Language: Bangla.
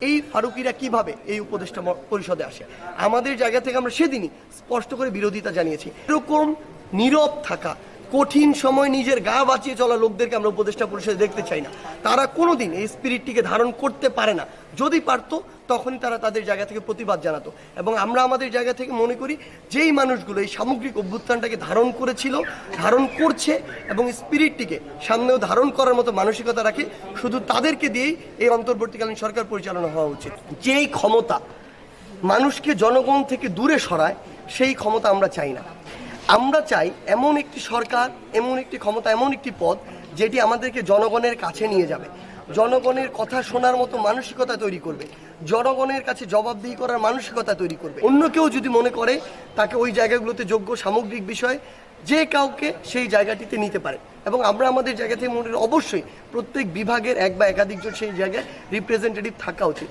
এই ফারুকিরা কিভাবে এই উপদেষ্টা পরিষদে আসে? আমাদের জায়গা থেকে আমরা সেদিনই স্পষ্ট করে বিরোধিতা জানিয়েছি। এরকম নীরব থাকা, কঠিন সময় নিজের গা বাঁচিয়ে চলা লোকদেরকে আমরা উপদেষ্টা পরিষদে দেখতে চাই না। তারা কোনোদিন এই স্পিরিটটিকে ধারণ করতে পারে না। যদি পারতো তখনই তারা তাদের জায়গা থেকে প্রতিবাদ জানাতো। এবং আমরা আমাদের জায়গা থেকে মনে করি যেই মানুষগুলো এই সামগ্রিক অভ্যুত্থানটাকে ধারণ করেছিল, ধারণ করছে এবং স্পিরিটটিকে সামনেও ধারণ করার মতো মানসিকতা রাখে, শুধু তাদেরকে দিয়েই এই অন্তর্বর্তীকালীন সরকার পরিচালনা হওয়া উচিত। যেই ক্ষমতা মানুষকে জনগণ থেকে দূরে সরায়, সেই ক্ষমতা আমরা চাই না। আমরা চাই এমন একটি সরকার, এমন একটি ক্ষমতা, এমন একটি পদ যেটি আমাদেরকে জনগণের কাছে নিয়ে যাবে, জনগণের কথা শোনার মতো মানসিকতা তৈরি করবে, জনগণের কাছে জবাবদিহি করার মানসিকতা তৈরি করবে। অন্য কেউ যদি মনে করে তাকে ওই জায়গাগুলোতে যোগ্য, সামগ্রিক বিষয় যে কাউকে সেই জায়গাটিতে নিতে পারে। এবং আমরা আমাদের জায়গা থেকে মনে করি অবশ্যই প্রত্যেক বিভাগের এক বা একাধিকজন সেই জায়গায় রিপ্রেজেন্টেটিভ থাকা উচিত।